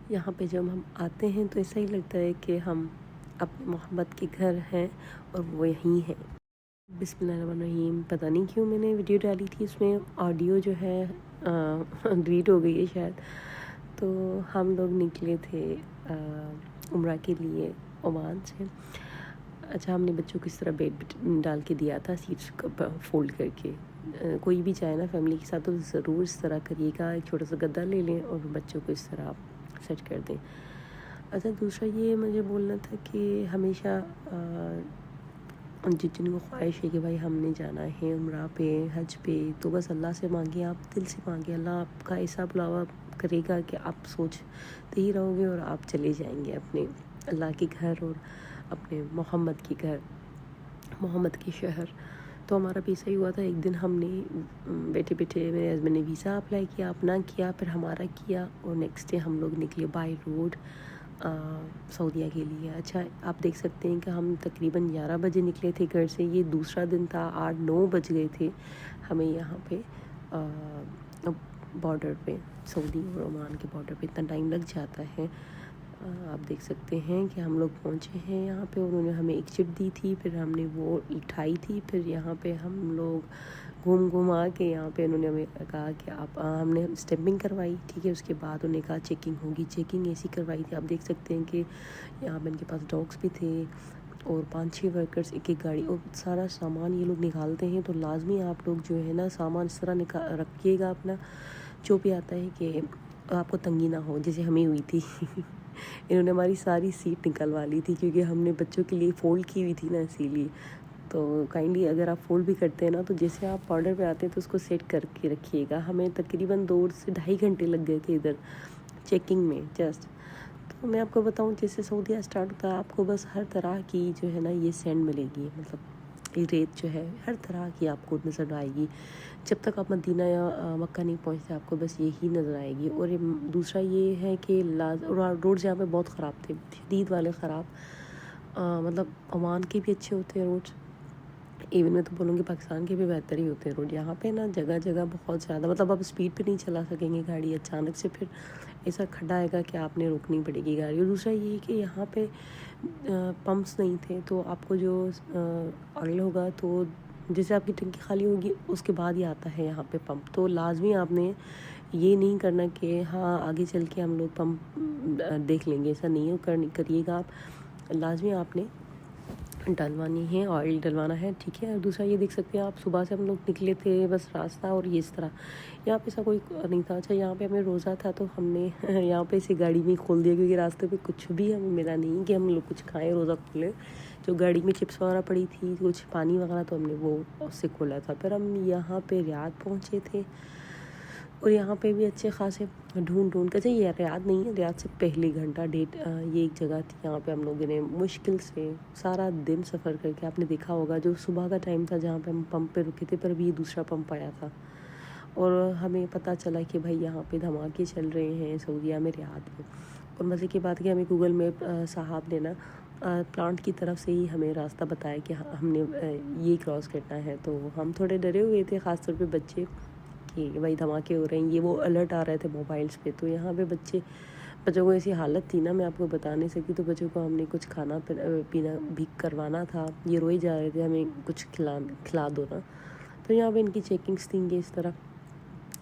یہاں پہ جب ہم آتے ہیں تو ایسا ہی لگتا ہے کہ ہم اپنے محبت کے گھر ہیں اور وہ یہیں ہیں۔ بسم اللہ الرحمن الرحیم۔ پتہ نہیں کیوں میں نے ویڈیو ڈالی تھی، اس میں آڈیو جو ہے ڈیلیٹ ہو گئی ہے شاید۔ تو ہم لوگ نکلے تھے عمرہ کے لیے عمان سے۔ اچھا، ہم نے بچوں کو اس طرح بیڈ ڈال کے دیا تھا، سیٹس فولڈ کر کے۔ کوئی بھی چاہے نا فیملی کے ساتھ تو ضرور اس طرح کریے گا، ایک چھوٹا سا گدا لے لیں اور بچوں کو اس طرح سیٹ کر دیں۔ اچھا، دوسرا یہ مجھے بولنا تھا کہ ہمیشہ جن کو خواہش ہے کہ بھائی ہم نے جانا ہے عمرہ پہ، حج پہ، تو بس اللہ سے مانگیں، آپ دل سے مانگیں، اللہ آپ کا ایسا بلاوا کرے گا کہ آپ سوچتے ہی رہو گے اور آپ چلے جائیں گے اپنے اللہ کے گھر اور اپنے محمد کے گھر، محمد کے شہر۔ تو ہمارا بھی ایسا ہی ہوا تھا۔ ایک دن ہم نے بیٹھے بیٹھے میرے ہسبینڈ نے ویزا اپلائی کیا، اپنا کیا، پھر ہمارا کیا، اور نیکسٹ ڈے ہم لوگ نکلے بائی روڈ سعودیہ کے لیے۔ اچھا، آپ دیکھ سکتے ہیں کہ ہم تقریباً 11 بجے نکلے تھے گھر سے۔ یہ دوسرا دن تھا، 8-9 بج گئے تھے ہمیں یہاں پہ بارڈر پہ، سعودی اور عمان کے بارڈر پہ اتنا ٹائم لگ جاتا ہے۔ آپ دیکھ سکتے ہیں کہ ہم لوگ پہنچے ہیں یہاں پہ، انہوں نے ہمیں ایک چٹ دی تھی، پھر ہم نے وہ اٹھائی تھی، پھر یہاں پہ ہم لوگ گھوم کے یہاں پہ انہوں نے ہمیں کہا کہ آپ، ہم نے اسٹیمپنگ کروائی، ٹھیک ہے، اس کے بعد انہوں نے کہا چیکنگ ہوگی، چیکنگ ایسی کروائی تھی۔ آپ دیکھ سکتے ہیں کہ یہاں پہ ان کے پاس ڈاگس بھی تھے اور 5-6 ورکرز ایک ایک گاڑی، اور سارا سامان یہ لوگ نکالتے ہیں، تو لازمی آپ لوگ جو ہے نا سامان اس طرح رکھیے گا اپنا، جو بھی آتا ہے کہ آپ کو تنگی نہ ہو، جیسے ہمیں ہوئی تھی۔ انہوں نے ہماری ساری سیٹ نکلوا لی تھی کیونکہ ہم نے بچوں کے لیے فولڈ کی ہوئی تھی نا، اسی لیے۔ تو کائنڈلی اگر آپ فولڈ بھی کرتے ہیں نا، تو جیسے آپ بارڈر پہ آتے ہیں تو اس کو سیٹ کر کے رکھیے گا۔ ہمیں تقریباً 2 سے 2.5 گھنٹے لگ گئے تھے ادھر چیکنگ میں جسٹ۔ تو میں آپ کو بتاؤں، جیسے سعودیہ اسٹارٹ ہوتا ہے، آپ کو بس ہر طرح کی جو ہے نا یہ سینڈ ملے گی، مطلب یہ ریت جو ہے ہر طرح کی آپ کو نظر آئے گی۔ جب تک آپ مدینہ یا مکہ نہیں پہنچتے آپ کو بس یہی نظر آئے گی۔ اور دوسرا یہ ہے کہ روڈ جہاں پہ بہت خراب تھے، شدید والے خراب، مطلب عمان کے بھی اچھے ہوتے ہیں روڈ، ایون میں تو بولوں گی پاکستان کے بھی بہتر ہی ہوتے ہیں روڈ۔ یہاں پہ نا جگہ جگہ بہت زیادہ، مطلب آپ اسپیڈ پہ نہیں چلا سکیں گے گاڑی، اچانک سے پھر ایسا کھڈا آئے گا کہ آپ نے روکنی پڑے گی گاڑی۔ اور دوسرا یہ کہ یہاں پہ پمپس نہیں تھے، تو آپ کو جو آئل ہوگا تو جیسے آپ کی ٹنکی خالی ہوگی اس کے بعد ہی آتا ہے یہاں پہ پمپ، تو لازمی آپ نے یہ نہیں کرنا کہ ہاں آگے چل کے ہم لوگ پمپ دیکھ لیں گے، ایسا نہیں کریے گا آپ، لازمی آپ نے ڈلوانی ہے، آئل ڈلوانا ہے، ٹھیک ہے۔ اور دوسرا یہ دیکھ سکتے ہیں آپ، صبح سے ہم لوگ نکلے تھے بس راستہ اور یہ اس طرح، یہاں پہ ایسا کوئی نہیں تھا۔ اچھا، یہاں پہ ہمیں روزہ تھا تو ہم نے یہاں پہ اسے گاڑی میں کھول دیا کیونکہ راستے پہ کچھ بھی ہمیں ملا نہیں کہ ہم لوگ کچھ کھائیں روزہ کھولیں۔ جو گاڑی میں چپس وغیرہ پڑی تھی، کچھ پانی وغیرہ، تو ہم نے وہ اس سے کھولا تھا۔ پھر ہم یہاں پہ ریاض پہنچے تھے اور یہاں پہ بھی اچھے خاصے ڈھونڈ کے، اچھا یہ ریاض نہیں ہے، ریاض سے پہلے گھنٹہ ڈیٹ یہ ایک جگہ تھی، یہاں پہ ہم لوگوں نے مشکل سے سارا دن سفر کر کے، آپ نے دیکھا ہوگا جو صبح کا ٹائم تھا جہاں پہ ہم پمپ پہ رکے تھے، پر ابھی دوسرا پمپ آیا تھا اور ہمیں پتہ چلا کہ بھائی یہاں پہ دھماکے چل رہے ہیں سعودیہ میں، ریاض میں۔ اور مزے کی بات کہ ہمیں گوگل میپ صاحب نے نا پلانٹ کی طرف سے ہی ہمیں راستہ بتایا کہ ہم نے یہ کراس کرنا ہے، تو ہم تھوڑے ڈرے ہوئے تھے، خاص طور پہ بچے، کہ بھائی دھماکے ہو رہے ہیں، یہ وہ الرٹ آ رہے تھے موبائلز پہ۔ تو یہاں پہ بچوں کو ایسی حالت تھی نا، میں آپ کو بتا نہیں سکتی، تو بچوں کو ہم نے کچھ کھانا پینا بھی کروانا تھا، یہ روئے جا رہے تھے ہمیں کچھ کھلا دو نا، تو یہاں پہ ان کی چیکنگس تھیں گے اس طرح۔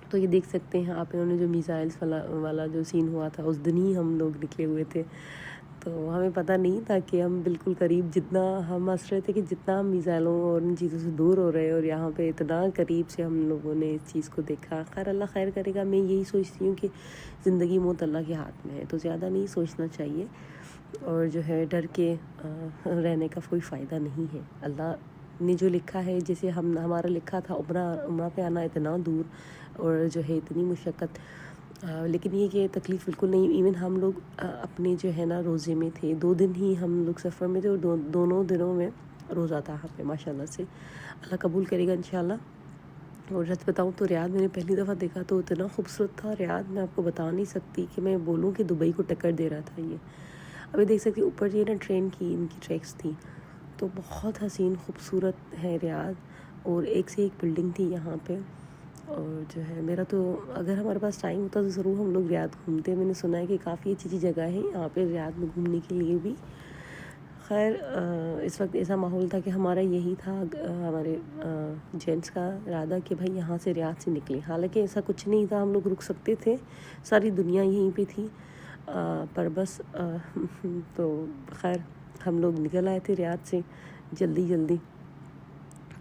تو یہ دیکھ سکتے ہیں آپ، انہوں نے جو میزائلس والا جو سین ہوا تھا اس دن ہی ہم لوگ نکلے ہوئے تھے، تو ہمیں پتہ نہیں تھا کہ ہم بالکل قریب، جتنا ہم ہنس رہے تھے کہ جتنا ہم میزائلوں اور ان چیزوں سے دور ہو رہے ہیں، اور یہاں پہ اتنا قریب سے ہم لوگوں نے اس چیز کو دیکھا۔ خیر اللہ خیر کرے گا، میں یہی سوچتی ہوں کہ زندگی موت اللہ کے ہاتھ میں ہے، تو زیادہ نہیں سوچنا چاہیے، اور جو ہے ڈر کے رہنے کا کوئی فائدہ نہیں ہے۔ اللہ نے جو لکھا ہے، جیسے ہمارا لکھا تھا عمرہ پہ آنا اتنا دور اور جو ہے اتنی مشقت، لیکن یہ کہ تکلیف بالکل نہیں۔ ایون ہم لوگ اپنے جو ہے نا روزے میں تھے، 2 دن ہی ہم لوگ سفر میں تھے، اور دونوں دنوں میں روزہ تھا ہمیں، ماشاء اللہ سے، اللہ قبول کرے گا انشاءاللہ۔ اور سچ بتاؤں تو ریاض میں نے پہلی دفعہ دیکھا تو اتنا خوبصورت تھا ریاض، میں آپ کو بتا نہیں سکتی کہ میں بولوں کہ دبئی کو ٹکر دے رہا تھا یہ۔ ابھی دیکھ سکتی اوپر یہ نا ٹرین کی ان کی ٹریکس تھی، تو بہت حسین خوبصورت ہے ریاض، اور ایک سے ایک بلڈنگ تھی یہاں پہ، اور جو ہے میرا تو اگر ہمارے پاس ٹائم ہوتا تو ضرور ہم لوگ ریاض گھومتے. میں نے سنا ہے کہ کافی اچھی اچھی جگہ ہے یہاں پہ ریاض میں گھومنے کے لیے بھی. خیر اس وقت ایسا ماحول تھا کہ ہمارا یہی تھا ہمارے جینٹس کا ارادہ کہ بھائی یہاں سے ریاض سے نکلیں. حالانکہ ایسا کچھ نہیں تھا, ہم لوگ رک سکتے تھے, ساری دنیا یہیں پہ تھی, پر بس تو خیر ہم لوگ نکل آئے تھے ریاض سے جلدی.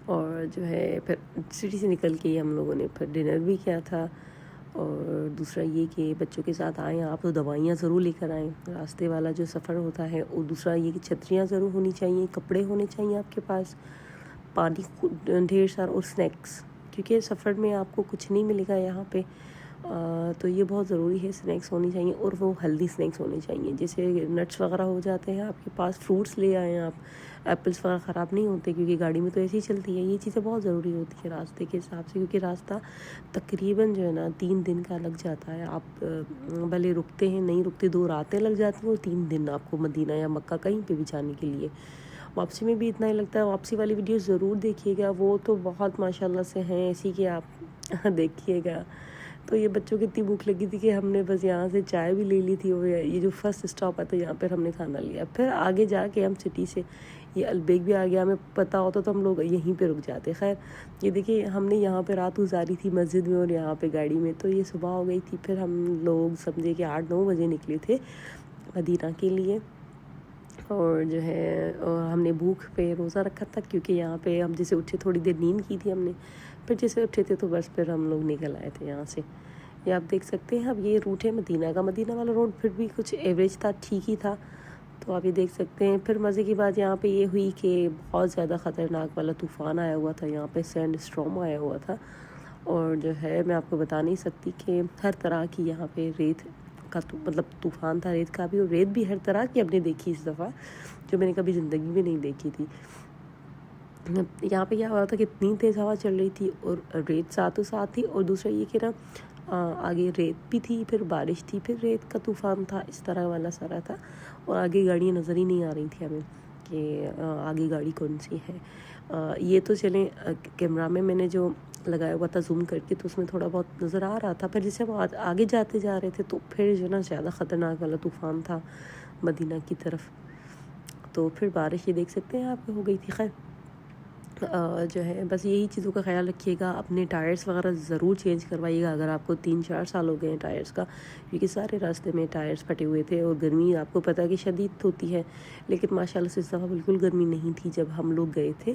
اور جو ہے پھر سٹی سے نکل کے ہم لوگوں نے پھر ڈنر بھی کیا تھا. اور دوسرا یہ کہ بچوں کے ساتھ آئیں آپ تو دوائیاں ضرور لے کر آئیں. راستے والا جو سفر ہوتا ہے, اور دوسرا یہ کہ چھتریاں ضرور ہونی چاہیے, کپڑے ہونے چاہیے آپ کے پاس, پانی ڈھیر سارا, اور سنیکس, کیونکہ سفر میں آپ کو کچھ نہیں ملے گا یہاں پہ, تو یہ بہت ضروری ہے. سنیکس ہونی چاہیے, اور وہ ہیلدی سنیکس ہونے چاہیے, جیسے نٹس وغیرہ ہو جاتے ہیں آپ کے پاس, فروٹس لے آئیں آپ, ایپلس وغیرہ خراب نہیں ہوتے کیونکہ گاڑی میں تو ایسے ہی چلتی ہے. یہ چیزیں بہت ضروری ہوتی ہیں راستے کے حساب سے, کیونکہ راستہ تقریباً جو ہے نا 3 دن کا لگ جاتا ہے. آپ بھلے رکتے ہیں نہیں رکتے, 2 راتیں لگ جاتی ہیں اور 3 دن آپ کو مدینہ یا مکہ کہیں پہ بھی جانے کے لیے. واپسی میں بھی اتنا ہی لگتا ہے. واپسی والی ویڈیو ضرور دیکھیے گا, وہ تو بہت ماشاءاللہ سے ہیں ایسی کہ آپ دیکھیے گا. تو یہ بچوں کی اتنی بھوک لگی تھی کہ ہم نے بس یہاں سے چائے بھی لے لی تھی, اور یہ جو فرسٹ اسٹاپ ہے تو یہاں پر ہم نے کھانا لیا. پھر آگے جا کے ہم سٹی سے یہ البیک بھی آ گیا, ہمیں پتہ ہوتا تو ہم لوگ یہیں پہ رک جاتے. خیر یہ دیکھیے ہم نے یہاں پہ رات گزاری تھی مسجد میں اور یہاں پہ گاڑی میں, تو یہ صبح ہو گئی تھی. پھر ہم لوگ سمجھے کہ 8-9 بجے نکلے تھے مدینہ کے لیے. اور جو ہے ہم نے بھوک پہ روزہ رکھا تھا, کیونکہ یہاں پہ ہم جیسے اٹھے تھوڑی دیر نیند کی تھی ہم نے, پھر جیسے اٹھے تھے تو بس پھر ہم لوگ نکل آئے تھے یہاں سے. یہ آپ دیکھ سکتے ہیں. اب یہ روٹ ہے مدینہ کا. مدینہ والا روڈ پھر بھی کچھ ایوریج تھا, ٹھیک ہی تھا, تو آپ یہ دیکھ سکتے ہیں. پھر مزے کی بات یہاں پہ یہ ہوئی کہ بہت زیادہ خطرناک والا طوفان آیا ہوا تھا یہاں پہ, سینڈ اسٹارم آیا ہوا تھا. اور جو ہے میں آپ کو بتا نہیں سکتی کہ ہر طرح کی یہاں پہ ریت کا مطلب طوفان تھا ریت کا بھی, اور ریت بھی ہر طرح کی ہم نے دیکھی اس دفعہ, جو میں نے کبھی زندگی میں نہیں دیکھی تھی. یہاں پہ کیا ہوا تھا کہ اتنی تیز ہوا چل رہی تھی اور ریت ساتھ تھی, اور دوسرا یہ کہ نا آگے ریت بھی تھی, پھر بارش تھی, پھر ریت کا طوفان تھا, اس طرح والا سارا تھا. اور آگے گاڑیاں نظر ہی نہیں آ رہی تھیں ہمیں کہ آگے گاڑی کون سی ہے. یہ تو چلیں کیمرہ میں نے جو لگایا ہوا تھا زوم کر کے, تو اس میں تھوڑا بہت نظر آ رہا تھا. پھر جیسے ہم آگے جاتے جا رہے تھے تو پھر جو نا زیادہ خطرناک والا طوفان تھا مدینہ کی طرف. تو پھر بارش یہ دیکھ سکتے ہیں آپ ہو گئی تھی. خیر جو ہے بس یہی چیزوں کا خیال رکھیے گا. اپنے ٹائرز وغیرہ ضرور چینج کروائیے گا اگر آپ کو 3-4 سال ہو گئے ہیں ٹائرز کا, کیونکہ سارے راستے میں ٹائرز پھٹے ہوئے تھے. اور گرمی آپ کو پتہ ہے کہ شدید ہوتی ہے, لیکن ماشاءاللہ سے اس دفعہ بالکل گرمی نہیں تھی. جب ہم لوگ گئے تھے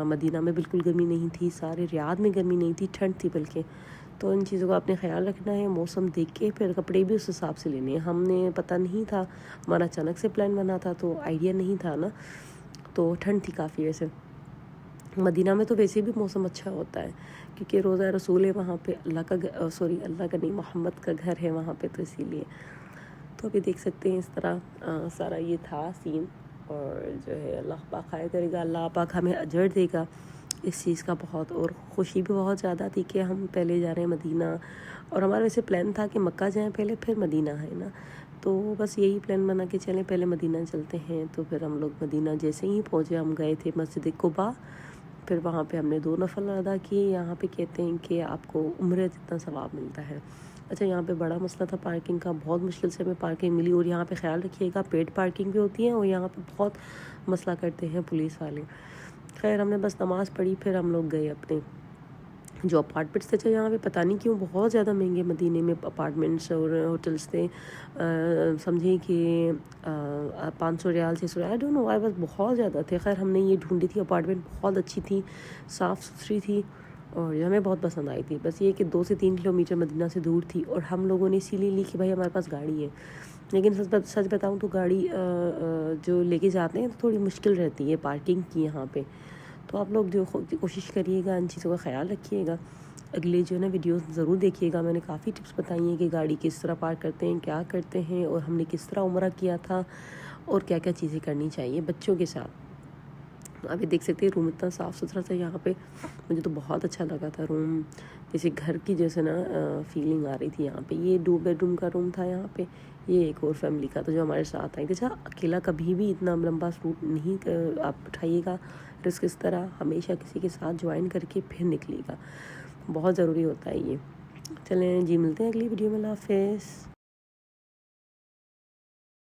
مدینہ میں بالکل گرمی نہیں تھی, سارے ریاض میں گرمی نہیں تھی, ٹھنڈ تھی بلکہ. تو ان چیزوں کا اپنے خیال رکھنا ہے, موسم دیکھ کے پھر کپڑے بھی اس حساب سے لینے ہیں. ہم نے پتہ نہیں تھا, ہمارا اچانک سے پلان بنا تھا تو آئیڈیا نہیں تھا نا, تو ٹھنڈ تھی کافی. ویسے مدینہ میں تو ویسے بھی موسم اچھا ہوتا ہے, کیونکہ روضہ رسول ہے وہاں پہ, اللہ کا نہیں محمد کا گھر ہے وہاں پہ, تو اسی لیے. تو ابھی دیکھ سکتے ہیں اس طرح سارا یہ تھا سین. اور جو ہے اللہ پاک خیر کرے گا, اللہ پاک ہمیں اجر دے گا اس چیز کا بہت. اور خوشی بھی بہت زیادہ تھی کہ ہم پہلے جا رہے ہیں مدینہ, اور ہمارا ویسے پلان تھا کہ مکہ جائیں پہلے پھر مدینہ ہے نا, تو بس یہی پلان بنا کہ چلیں پہلے مدینہ چلتے ہیں. تو پھر ہم لوگ مدینہ جیسے ہی پہنچے, ہم گئے تھے مسجد قباء. پھر وہاں پہ ہم نے 2 نفل ادا کیے. یہاں پہ کہتے ہیں کہ آپ کو عمرہ جتنا ثواب ملتا ہے. اچھا یہاں پہ بڑا مسئلہ تھا پارکنگ کا, بہت مشکل سے ہمیں پارکنگ ملی. اور یہاں پہ خیال رکھیے گا پیڈ پارکنگ بھی ہوتی ہے, اور یہاں پہ بہت مسئلہ کرتے ہیں پولیس والے. خیر ہم نے بس نماز پڑھی, پھر ہم لوگ گئے اپنے جو اپارٹمنٹس تھے. یہاں پہ پتہ نہیں کیوں بہت زیادہ مہنگے مدینے میں اپارٹمنٹس اور ہوٹلس تھے. سمجھیں کہ 500 ریال 600 ریال, آئی ڈونٹ نو, بس بہت زیادہ تھے. خیر ہم نے یہ ڈھونڈی تھی اپارٹمنٹ, بہت اچھی تھی, صاف ستھری تھی, اور ہمیں بہت پسند آئی تھی. بس یہ کہ 2 سے 3 کلومیٹر مدینہ سے دور تھی, اور ہم لوگوں نے اسی لیے لی کہ بھائی ہمارے پاس گاڑی ہے. لیکن سچ بتاؤں تو گاڑی جو لے کے جاتے ہیں تو تھوڑی مشکل رہتی ہے پارکنگ کی یہاں پہ. تو آپ لوگ جو کوشش کریے گا, ان چیزوں کا خیال رکھیے گا. اگلے جو ہے نا ویڈیوز ضرور دیکھیے گا, میں نے کافی ٹپس بتائی ہیں کہ گاڑی کس طرح پارک کرتے ہیں, کیا کرتے ہیں, اور ہم نے کس طرح عمرہ کیا تھا, اور کیا کیا چیزیں کرنی چاہیے بچوں کے ساتھ. ابھی دیکھ سکتے ہیں روم اتنا صاف ستھرا تھا یہاں پہ, مجھے تو بہت اچھا لگا تھا روم, جیسے گھر کی جیسے نا فیلنگ آ رہی تھی یہاں پہ. یہ 2 بیڈ روم کا روم تھا یہاں پہ. یہ ایک اور فیملی کا تھا جو ہمارے ساتھ آئی تھی. اچھا اکیلا کبھی بھی اتنا لمبا روٹ نہیں آپ اٹھائیے گا, رسک اس طرح ہمیشہ کسی کے ساتھ جوائن کر کے پھر نکلیے گا. بہت ضروری ہوتا ہے یہ. چلیں جی، ملتے ہیں اگلی ویڈیو میں. اللہ حافظ.